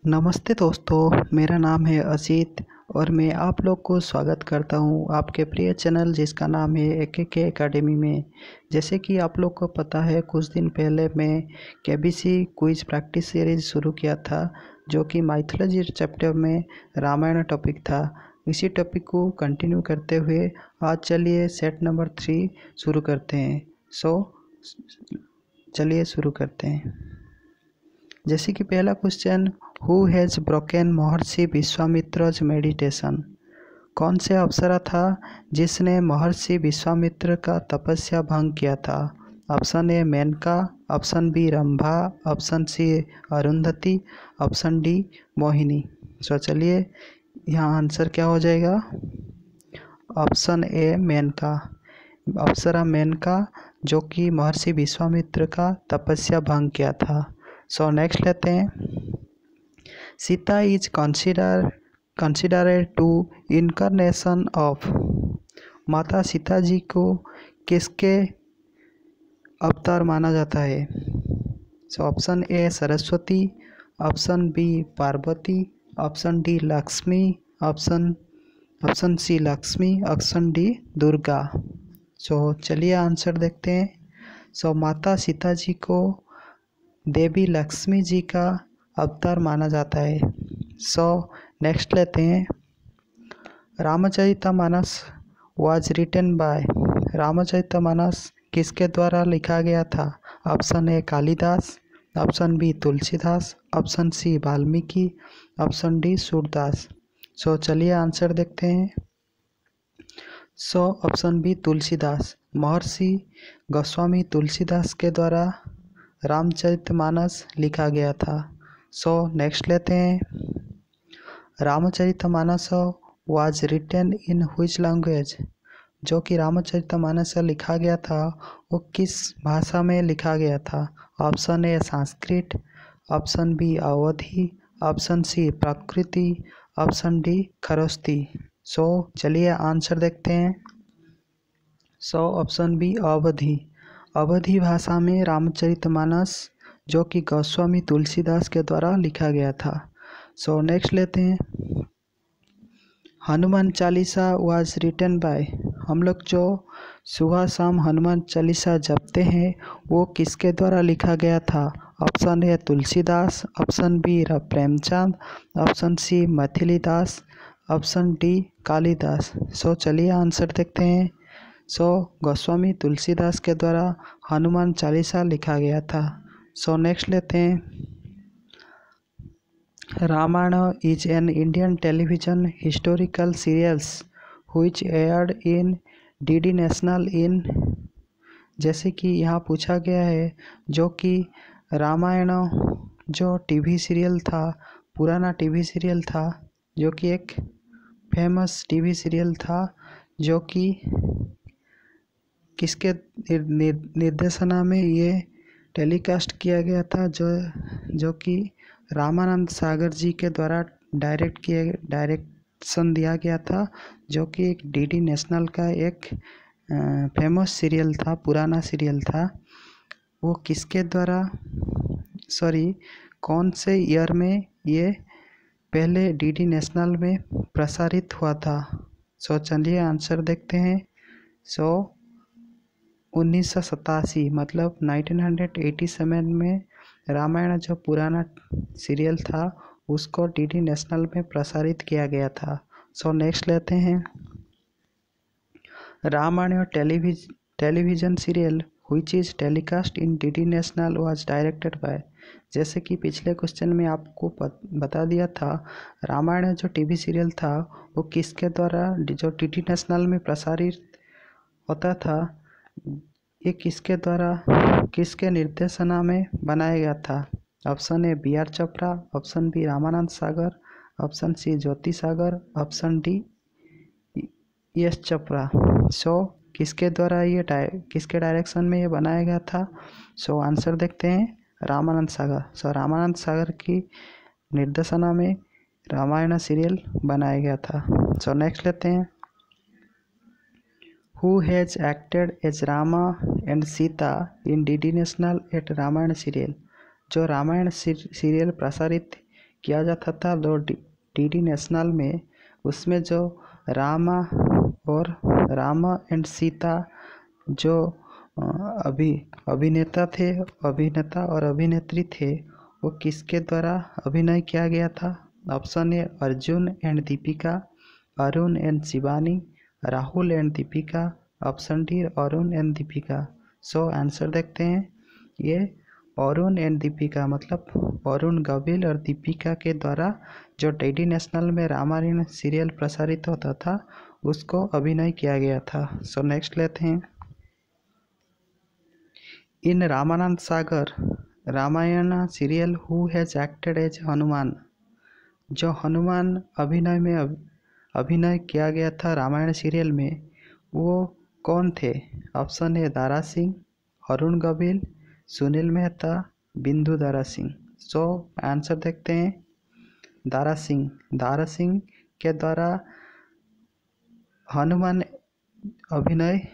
नमस्ते दोस्तों, मेरा नाम है अजीत और मैं आप लोग को स्वागत करता हूं आपके प्रिय चैनल जिसका नाम है एकेके एकेडमी में। जैसे कि आप लोग को पता है, कुछ दिन पहले मैं केबीसी क्विज प्रैक्टिस सीरीज शुरू किया था, जो कि माइथोलॉजी चैप्टर में रामायण टॉपिक था। इसी टॉपिक को कंटिन्यू करते हुए आज चलिए सेट नंबर 3 शुरू करते हैं। चलिए शुरू करते हैं। जैसे कि पहला question, who has broken Maharshi विश्वामित्रज meditation. कौन से अप्सरा था जिसने महर्षि विश्वामित्र का तपस्या भंग किया था? Option A Menaka, option B Rambha, option C Arundhati, option D Mohini. चलिए यहाँ आंसर क्या हो जाएगा? ऑप्शन ए मेनका, अप्सरा मेनका, जो कि महर्षि विश्वामित्र का तपस्या भंग किया था। नेक्स्ट लेते हैं। Sita is considered to incarnation of. माता सीता जी को किसके अवतार माना जाता है? Option A Saraswati, option B Parvati, option D Lakshmi, option C Lakshmi, option D Durga. चलिए आंसर देखते हैं। माता सीता जी को देवी लक्ष्मी जी का अवतार माना जाता है। नेक्स्ट लेते हैं। Ramcharitmanas was written by. Ramcharitmanas किसके द्वारा लिखा गया था? Option A Kalidas, option B Tulsidas, option C Valmiki, option D Surdas. चलिए आंसर देखते हैं। ऑप्शन बी तुलसीदास, महर्षि गोस्वामी तुलसीदास के द्वारा रामचरितमानस लिखा गया था। नेक्स्ट लेते हैं। Ramcharitmanas was written in which language. जो कि रामचरितमानस लिखा गया था वो किस भाषा में लिखा गया था? Option A Sanskrit, option B Awadhi, option C Prakrit, option D Kharosthi. चलिए आंसर देखते हैं। ऑप्शन बी अवधी, अवधी भाषा में रामचरितमानस जो कि गोस्वामी तुलसीदास के द्वारा लिखा गया था। नेक्स्ट लेते हैं। Hanuman Chalisa was written by. हम लोग जो सुबह शाम हनुमान चालीसा जपते हैं वो किसके द्वारा लिखा गया था? Option A Tulsidas, option B Premchand, option C Maithilidas, option D Kalidas. चलिए आंसर देखते हैं। गोस्वामी तुलसीदास के द्वारा हनुमान चालीसा लिखा गया था। नेक्स्ट लेते हैं। Ramayan is an Indian television historical serials which aired in DD National in. जैसे कि यहाँ पूछा गया है, जो कि रामायण जो टीवी सीरियल था, पुराना टीवी सीरियल था, जो कि एक फेमस टीवी सीरियल था, जो कि किसके निर्देशना में ये टेलीकास्ट किया गया था? जो कि रामानंद सागर जी के द्वारा डायरेक्शन दिया गया था, जो कि एक डीडी नेशनल का एक फेमस सीरियल था, पुराना सीरियल था। वो किसके द्वारा कौन से ईयर में ये पहले डीडी नेशनल में प्रसारित हुआ था? चलिए आंसर देखते हैं। 1987 मतलब 1987 में रामायण जो पुराना सीरियल था उसको डीडी नेशनल में प्रसारित किया गया था। नेक्स्ट लेते हैं। Ramayan television serial which is telecast in DD National was directed by. जैसे कि पिछले क्वेश्चन में आपको बता दिया था, रामायण जो टीवी सीरियल था वो किसके द्वारा जो डीडी नेशनल में प्रसारित होता था, ये किसके द्वारा, किसके निर्देशना में बनाया गया था? Option A B R Chopra, option B Ramanand Sagar, option C Jyoti Sagar, option D S Chopra. किसके द्वारा ये किसके डायरेक्शन में ये बनाया गया था? आंसर देखते हैं। रामानंद सागर। रामानंद सागर की निर्देशना में रामायण सीरियल बनाया गया था। नेक्स्ट लेते हैं। Who has acted as Rama and Sita in DD National at Ramayan serial. जो रामायण सीरियल प्रसारित किया जाता था डीडी नेशनल में, उसमें जो रामा रामा एंड सीता जो अभिनेता और अभिनेत्री थे, वो किसके द्वारा अभिनय किया गया था? Option A Arjun and Deepika, Arun and Shivani, Rahul and Deepika, option D Arun and Deepika. So answer देखते हैं, ये अरुण एंड दीपिका मतलब अरुण गविल और दीपिका के द्वारा जो डीडी नेशनल में रामायण सीरियल प्रसारित होता था उसको अभिनय किया गया था। सो नेक्स्ट लेते हैं, in Ramanand Sagar Ramayan serial who has acted as Hanuman, जो हनुमान अभिनय किया गया था रामायण सीरियल में, वो कौन थे? ऑप्शन ए दारा सिंह, अरुण गविल, सुनील मेहता, बिंदु दारा सिंह। सो आंसर देखते हैं, दारा सिंह के द्वारा हनुमान अभिनय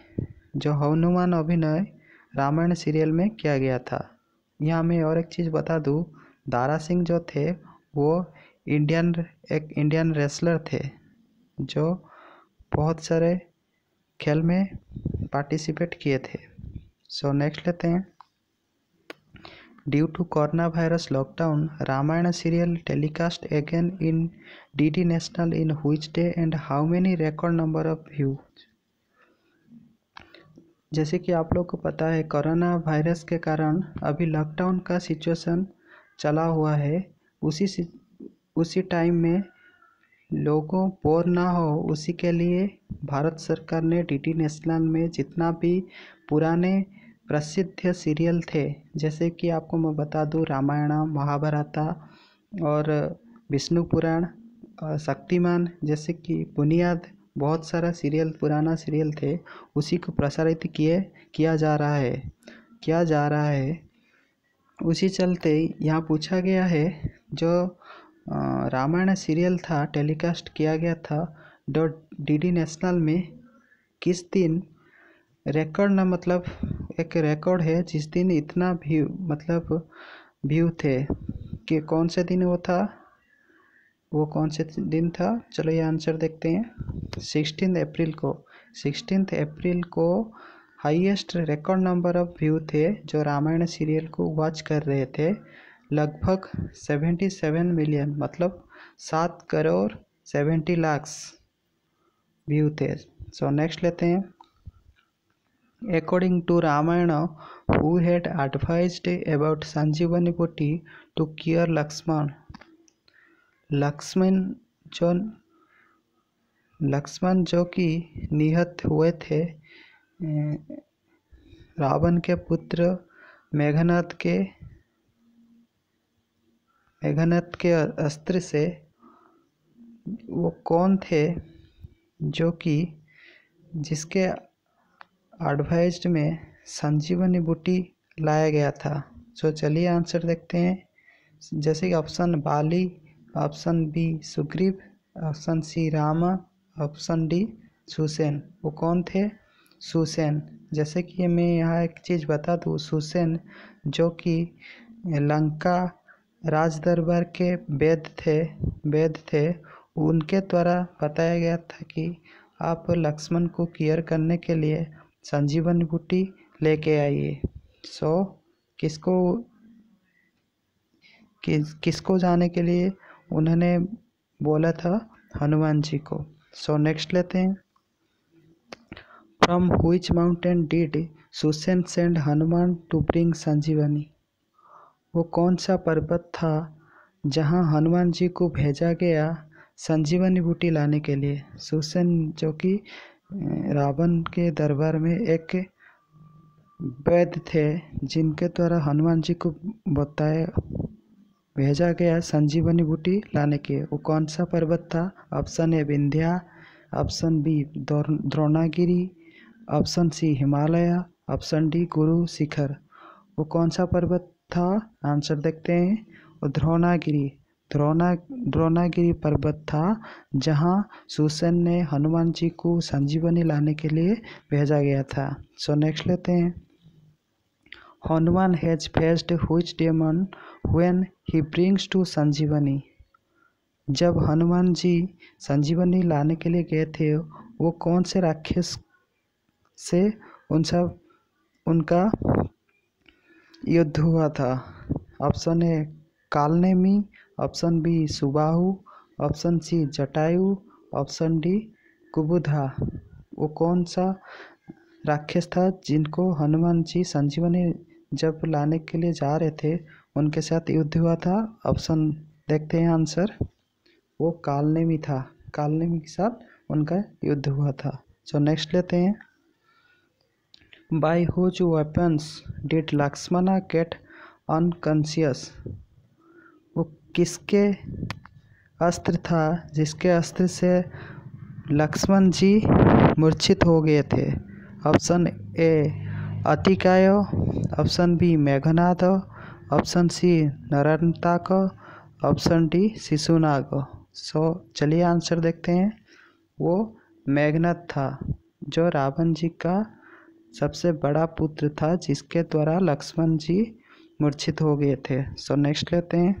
रामायण सीरियल में किया गया था। यहाँ मैं और एक चीज़ बता दूँ, दारा सिंह जो थे वो एक इंडियन रेसलर थे जो बहुत सारे खेल में पार्टिसिपेट किए थे। सो नेक्स्ट लेते हैं, due to corona virus lockdown Ramayan serial telecast again in DD National in which day and how many record number of view. जैसे कि आप लोग को पता है, कोरोना वायरस के कारण अभी लॉकडाउन का सिचुएशन चला हुआ है। उसी टाइम में लोगों बोर ना हो, उसी के लिए भारत सरकार ने डीडी नेशनल में जितना भी पुराने प्रसिद्ध सीरियल थे, जैसे कि आपको मैं बता दूं, रामायण, महाभारत और विष्णु पुराण, शक्तिमान, जैसे कि बुनियाद बहुत सारा पुराना सीरियल थे, उसी को प्रसारित किया जा रहा है। उसी चलते यहाँ पूछा गया है, जो रामायण सीरियल था टेलीकास्ट किया गया था डीडी नेशनल में, किस दिन रिकॉर्ड ना मतलब एक रिकॉर्ड है जिस दिन इतना व्यू थे कि कौन से दिन वो कौन से दिन था? चलो ये आंसर देखते हैं। 16 अप्रैल को highest record number of view थे जो रामायण सीरियल को वॉच कर रहे थे, लगभग 77 मिलियन मतलब 7 करोड़ 70 लाख व्यू थे। सो नेक्स्ट लेते हैं, according to Ramayan who had advised about Sanjeevani booti to cure Lakshman जो कि निहत हुए थे रावण के पुत्र मेघनाद के अस्त्र से, वो कौन थे जो कि जिसके एडवाइज्ड में संजीवनी बूटी लाया गया था? सो चलिए आंसर देखते हैं, जैसे कि option Bali, option B Sugriv, option C Rama, option D Sushen. वो कौन थे? सुसेन। जैसे कि मैं यहाँ एक चीज़ बता दूँ, सुसेन जो कि लंका राज दरबार के वैद्य थे, उनके द्वारा बताया गया था कि आप लक्ष्मण को केयर करने के लिए संजीवनी बूटी लेके आइए। सो किसको जाने के लिए उन्होंने बोला था? हनुमान जी को। सो नेक्स्ट लेते हैं, from which mountain did Sushen send Hanuman to bring Sanjeevani. वो कौन सा पर्वत था जहां हनुमान जी को भेजा गया संजीवनी बूटी लाने के लिए? सुसेन जो कि रावण के दरबार में एक वैद्य थे, जिनके द्वारा हनुमान जी को भेजा गया संजीवनी बूटी लाने के। वो कौन सा पर्वत था? Option A Vindhya, option B Dronagiri, option C Himalaya, option D Guru Shikhar. वो कौन सा पर्वत था? आंसर देखते हैं, वो द्रोणागिरी पर्वत था जहां सुसेन ने हनुमान जी को संजीवनी लाने के लिए भेजा गया था। सो नेक्स्ट लेते हैं, Hanuman has faced which demon when he brings to Sanjeevani. जब हनुमान जी संजीवनी लाने के लिए गए थे, वो कौन से राक्षस से उनका युद्ध हुआ था? Option A Kalanemi, option B Subahu, option C Jatayu, option D Kubudha. वो कौन सा राक्षस था जिनको हनुमान जी संजीवनी जब लाने के लिए जा रहे थे उनके साथ युद्ध हुआ था? ऑप्शन देखते हैं आंसर। वो कालनेमी था, कालनेमी के साथ उनका युद्ध हुआ था। सो नेक्स्ट लेते हैं। By whose weapons did Lakshmana get unconscious? वो किसके अस्त्र था जिसके अस्त्र से लक्ष्मण जी मूर्छित हो गए थे? Option A Atikaya, option B Meghnad, option C Narantak, option D Shishunag. So चलिए आंसर देखते हैं। वो मेघनाद था, जो रावण जी का सबसे बड़ा पुत्र था जिसके द्वारा लक्ष्मण जी मूर्छित हो गए थे। सो नेक्स्ट लेते हैं।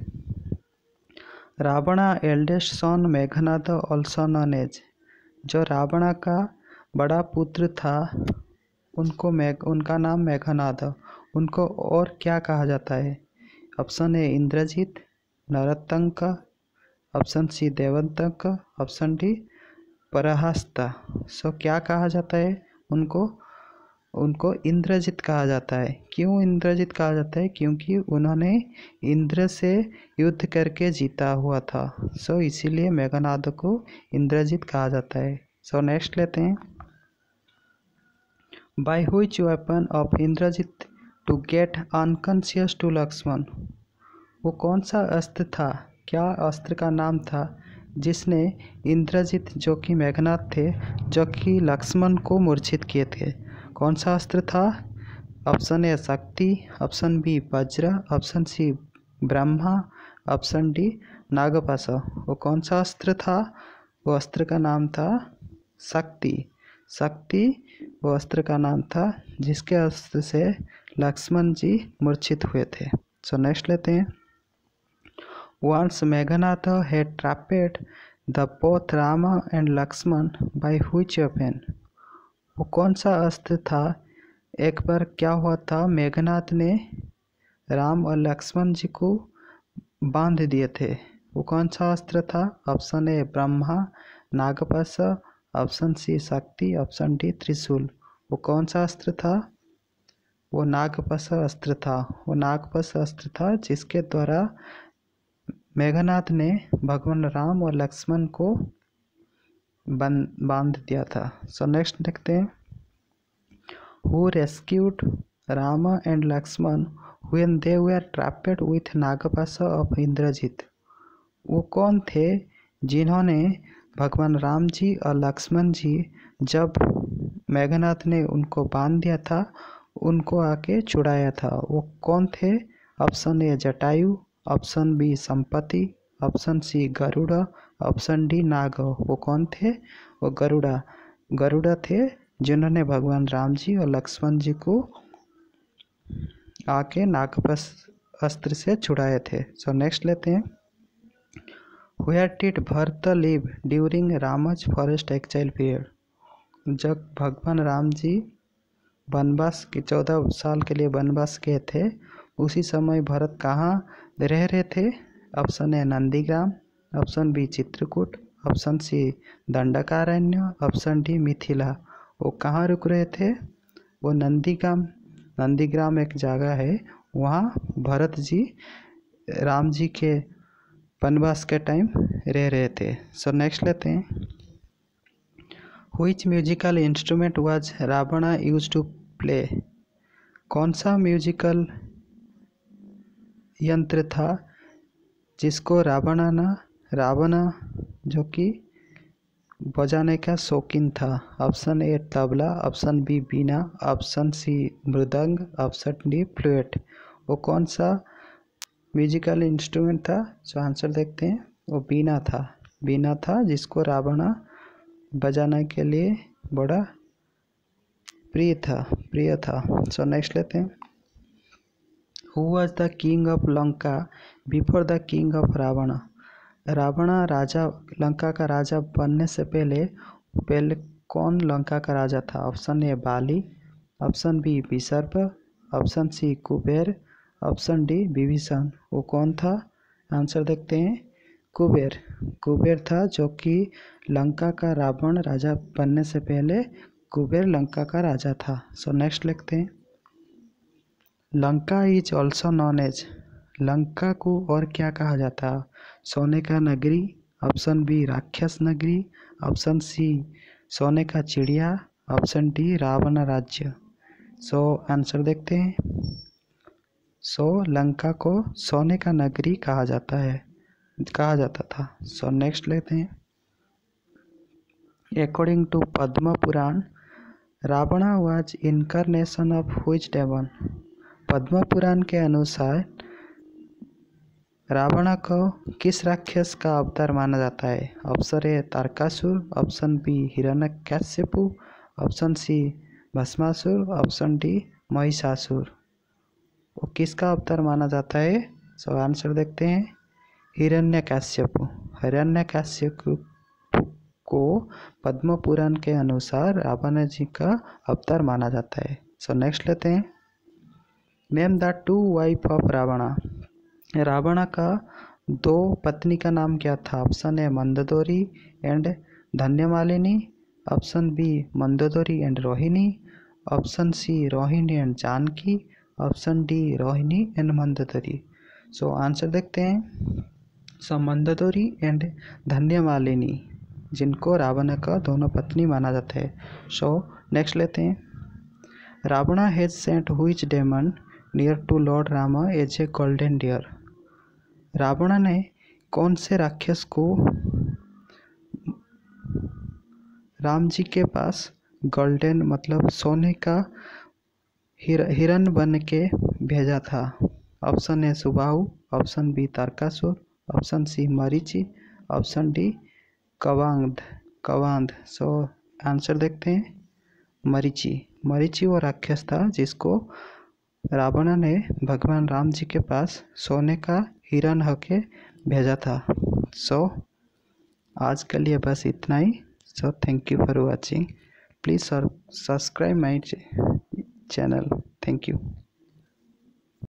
Ravana eldest son Meghnad also known as? जो रावणा का बड़ा पुत्र था उनका नाम मेघनाद। उनको और क्या कहा जाता है? Option A Indrajit, Narantak, option C Devantak, option D Prahasta. So क्या कहा जाता है उनको? उनको इंद्रजीत कहा जाता है। क्यों इंद्रजीत कहा जाता है? क्योंकि उन्होंने इंद्र से युद्ध करके जीता हुआ था। सो इसीलिए मेघनाद को इंद्रजीत कहा जाता है। सो नेक्स्ट लेते हैं। By which weapon of Indrajit to get unconscious to Lakshman? वो कौन सा अस्त्र था, क्या अस्त्र का नाम था जिसने इंद्रजीत जो कि मेघनाद थे, जो कि लक्ष्मण को मूर्छित किए थे? कौन सा अस्त्र था? Option A Shakti, option B Vajra, option C Brahma, option D Nagpash. वो कौन सा अस्त्र था? वो अस्त्र का नाम था शक्ति। शक्ति वो अस्त्र का नाम था जिसके अस्त्र से लक्ष्मण जी मूर्छित हुए थे। सो नेक्स्ट लेते हैं। Once Meghanatha had trapped the both Rama and Lakshman by which weapon? वो कौन सा अस्त्र था? एक बार क्या हुआ था, मेघनाथ ने राम और लक्ष्मण जी को बांध दिए थे। वो कौन सा अस्त्र था? Option A Brahma Nagpash, option C Shakti, option D त्रिशूल। वो कौन सा अस्त्र था? वो नागपाश अस्त्र था। वो नागपाश अस्त्र था जिसके द्वारा मेघनाथ ने भगवान राम और लक्ष्मण को बांध दिया था। सो नेक्स्ट देखते हैं। Who rescued Ram and Lakshman when they were trapped with Nagpash of Indrajit? वो कौन थे जिन्होंने भगवान राम जी और लक्ष्मण जी जब मेघनाथ ने उनको बांध दिया था उनको आके छुड़ाया था? वो कौन थे? Option A Jatayu, option B Sampati, option C Garuda, option D Nag. वो कौन थे? वो गरुड़ा थे जिन्होंने भगवान राम जी और लक्ष्मण जी को आके नागपाश अस्त्र से छुड़ाए थे। सो नेक्स्ट लेते हैं। Where did Bharat live during Ram's forest exile period? जब भगवान राम जी वनवास के 14 साल के लिए वनवास गए थे उसी समय भरत कहाँ रह रहे थे? Option A Nandigram, option B Chitrakoot, option C Dandakaranya, option D Mithila. वो कहाँ रुक रहे थे? वो नंदीग्राम एक जगह है, वहाँ भरत जी राम जी के वनवास के टाइम रह रहे थे। सो नेक्स्ट लेते हैं। Which musical instrument was Ravana use to play? कौन सा म्यूजिकल यंत्र था जिसको रावण जो कि बजाने का शौकीन था? Option A tabla, option B veena, option C mridang, option D flute. वो कौन सा म्यूजिकल इंस्ट्रूमेंट था? जो आंसर देखते हैं। वो बीना था जिसको रावण बजाने के लिए बड़ा प्रिय था। सो नेक्स्ट लेते हैं। Who was the king of Lanka before the king of Ravan? Ravan राजा लंका का राजा बनने से पहले कौन लंका का राजा था? Option A Bali, option B Visarp, option C Kuber, option D Vibhishan. वो कौन था? आंसर देखते हैं। कुबेर। कुबेर था जो कि लंका का रावण राजा बनने से पहले कुबेर लंका का राजा था। सो नेक्स्ट लिखते हैं। Lanka is also known as. Lanka को और क्या कहा जाता? सोने का नगरी, ऑप्शन बी राक्षस नगरी, ऑप्शन सी सोने का चिड़िया, ऑप्शन डी रावण राज्य। सो आंसर देखते हैं। सो लंका को सोने का नगरी कहा जाता था। सो नेक्स्ट लेते हैं। According to Padma Puran, Ravana was incarnation of which demon? Padma Puran के अनुसार रावण को किस राक्षस का अवतार माना जाता है? Option A Tarakasur, option B Hiranyakashipu, option C Bhasmasur, option D Mahishasura. वो किसका अवतार माना जाता है? सो आंसर देखते हैं। हिरण्यकश्यपु। हिरण्यकश्यपु को पद्म पुराण के अनुसार रावण जी का अवतार माना जाता है। सो नेक्स्ट लेते हैं। Name the two wife of Ravana. Ravan का दो पत्नी का नाम क्या था? Option A Mandodari and Dhanyamalini, option B Mandodari and Rohini, option C Rohini and Janaki, option D Rohini and Mandodari. So answer देखते हैं। सो मंदोदरी एंड धन्यमालिनी, जिनको रावण का दोनों पत्नी माना जाता है। सो नेक्स्ट लेते हैं। Ravan has sent which demon near to lord Rama as a golden deer. Ravan ने कौन से राक्षस को राम जी के पास गोल्डन मतलब सोने का हिरन बन के भेजा था? Option A Subahu, option B Tarakasur, option C Marichi, option D Kabandh. So answer देखते हैं। मरीचि वो राक्षस था जिसको रावण ने भगवान राम जी के पास सोने का हिरन होके भेजा था। सो आज के लिए बस इतना ही। So thank you for watching. Please subscribe my channel. Thank you.